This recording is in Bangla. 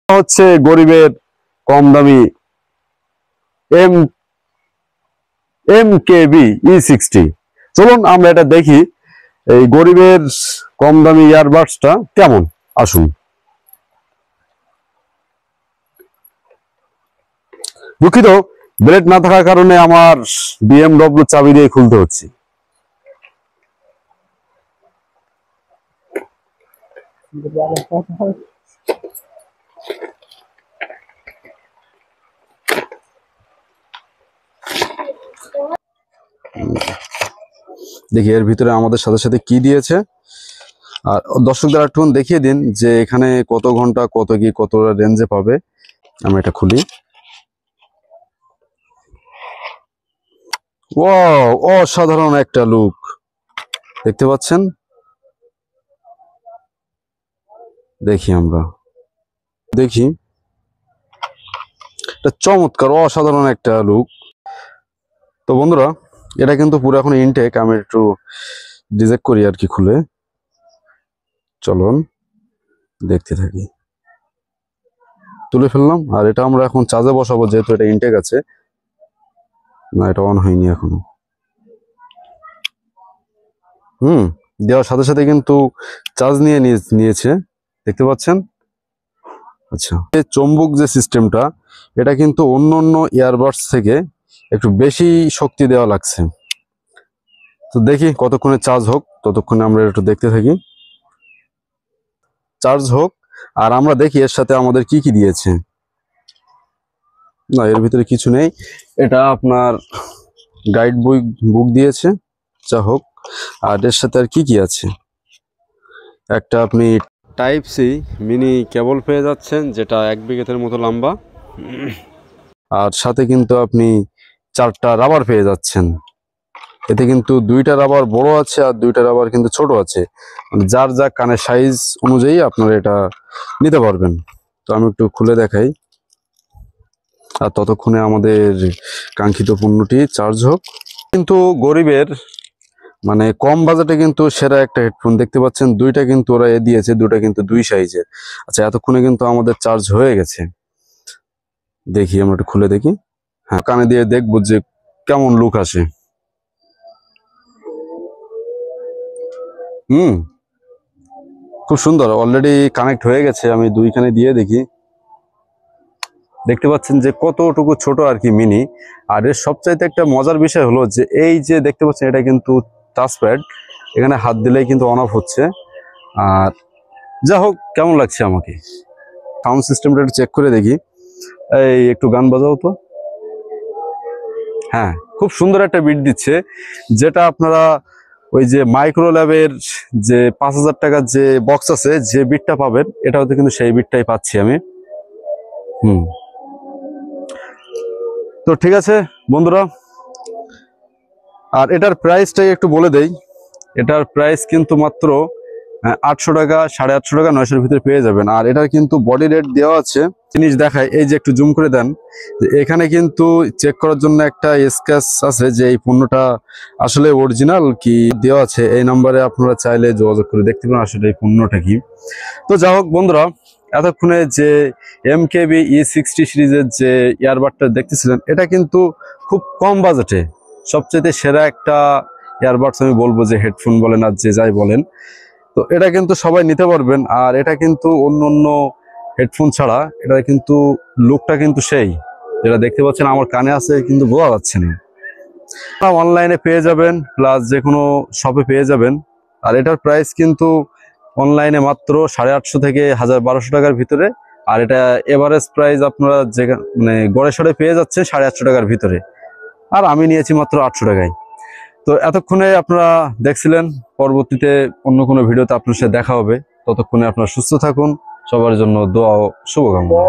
হচ্ছে গরিবের কম দামি এম MKB E60। চলুন আমরা এটা দেখি এই গরিবের কম দামি ইয়ারবাডসটা কেমন। আসুন। দুঃখিত, ব্লেড না থাকার কারণে আমার BMW চাবি দিয়ে খুলতে হচ্ছে। দেখি এর ভিতরে আমাদের সাথে সাথে কি দিয়েছে। আর দর্শকদের একটু দেখিয়ে দিন যে এখানে কত ঘন্টা কত কি কত রেঞ্জে পাবে। আমি এটা খুলি। ওয়াও, অসাধারণ একটা লুক দেখতে পাচ্ছেন। দেখি আমরা দেখি, এটা চমৎকার অসাধারণ একটা লুক। তো বন্ধুরা, এটা কিন্তু পুরো এখন ইনটেক। আমি একটু ডিজেক্ট করি আর কি খুলে। চলুন দেখতে থাকি। তুলে ফেললাম। আর এটা আমরা এখন চার্জে বসাবো, যেহেতু এটা ইনটেক আছে। না, এটা অন হয়নি এখনো। দেওয়ার সাথে সাথে কিন্তু চার্জ নিয়েছে, দেখতে পাচ্ছেন। আচ্ছা, এই চুম্বক যে সিস্টেমটা, এটা কিন্তু অন্য অন্য ইয়ারবাডস থেকে একটু বেশি শক্তি দেওয়া লাগছে। তো দেখি কতক্ষণে চার্জ হোক, ততক্ষণে আমরা একটু দেখতে থাকি। চার্জ হোক আর আমরা দেখি এর সাথে আমাদের কি কি দিয়েছে। না, এর ভিতরে কিছু নেই। এটা আপনার গাইড বুক দিয়েছে, যা হোক। আর এর সাথে আর কি কি আছে, একটা আপনি টাইপ সি মিনি কেবল পেয়ে যাচ্ছেন, যেটা 1 বিঘের মতো লম্বা। আর সাথে কিন্তু আপনি 4টা রাবার পেয়ে যাচ্ছেন। এতে কিন্তু 2টা রাবার বড় আছে আর 2টা রাবার কিন্তু ছোট আছে। মানে যার যা কানের সাইজ অনুযায়ী আপনারা এটা নিতে পারবেন। তো আমি একটু খুলে দেখাই। আর ততক্ষণে আমাদের কাঙ্ক্ষিত পণ্যটি চার্জ হোক। কিন্তু গরিবের মানে কম বাজেটে কিন্তু সেরা একটা হেডফোন দেখতে পাচ্ছেন। 2টা কিন্তু ওরা দিয়েছে, 2টা কিন্তু 2 সাইজের। আচ্ছা, এতক্ষণে কিন্তু আমাদের চার্জ হয়ে গেছে। দেখি আমরা একটু খুলে দেখি। হ্যাঁ, কানে দিয়ে দেখবো যে কেমন লুক আসে। খুব সুন্দর, অলরেডি কানেক্ট হয়ে গেছে। আমি 2খানে দিয়ে দেখি। দেখতে পাচ্ছেন যে কতটুকু ছোট আর কি, মিনি। আর এর সবচাইতে একটা মজার বিষয় হলো যে এই যে দেখতে পাচ্ছেন, এটা কিন্তু টাচপ্যাড। এখানে হাত দিলেই কিন্তু অন অফ হচ্ছে। আর যা হোক, কেমন লাগছে আমাকে। সাউন্ড সিস্টেমটা একটু চেক করে দেখি। এই একটু গান বাজাও তো। হ্যাঁ, খুব সুন্দর একটা বিট দিচ্ছে, যেটা আপনারা ওই যে মাইক্রো ল্যাবের যে 5000 টাকার যে বক্স আছে, যে বিটটা পাবেন, এটা হতে কিন্তু সেই বিটটাই পাচ্ছি আমি। তো ঠিক আছে বন্ধুরা, আর এটার প্রাইসটাই একটু বলে দেই। এটার প্রাইস কিন্তু মাত্র 800 টাকা, 850 টাকা, 900-এর ভিতরে পেয়ে যাবেন। আর এটার কিন্তু বডি রেট দেওয়া আছে। জিনিস দেখায়, এই যে একটু জুম করে দেন, এখানে কিন্তু চেক করার জন্য একটা স্ক্র্যাচ আছে যে এই পণ্যটা আসলে অরিজিনাল কি দেওয়া আছে। এই নাম্বারে আপনারা চাইলে যোগাযোগ করে দেখতে পারেন আসলে এই পণ্যটা কি। তো যা হোক বন্ধুরা, এতক্ষণে যে MKB E60 সিরিজের যে ইয়ারবাডটা দেখতেছিলেন, এটা কিন্তু খুব কম বাজেটে সবচেয়ে সেরা একটা ইয়ারবাডস আমি বলবো, যে হেডফোন বলেন আর যে যাই বলেন। তো এটা কিন্তু সবাই নিতে পারবেন। আর এটা কিন্তু অন্য অন্য হেডফোন ছাড়া এটা কিন্তু লুকটা কিন্তু সেই, যেটা দেখতে পাচ্ছেন আমার কানে আছে কিন্তু বোঝা যাচ্ছে না। অনলাইনে পেয়ে যাবেন, প্লাস যে কোনো শপে পেয়ে যাবেন। আর এটার প্রাইস কিন্তু অনলাইনে মাত্র 850 থেকে 1200 টাকার ভিতরে। আর এটা এভারেজ প্রাইস আপনারা মানে গড়ে সড়ে পেয়ে যাচ্ছে 850 টাকার ভিতরে। আর আমি নিয়েছি মাত্র 800 টাকায়। তো এতক্ষণে আপনারা দেখছিলেন। পরবর্তীতে অন্য কোনো ভিডিওতে আপনার সাথে দেখা হবে। ততক্ষণে আপনারা সুস্থ থাকুন। সবার জন্য দোয়া ও শুভকামনা।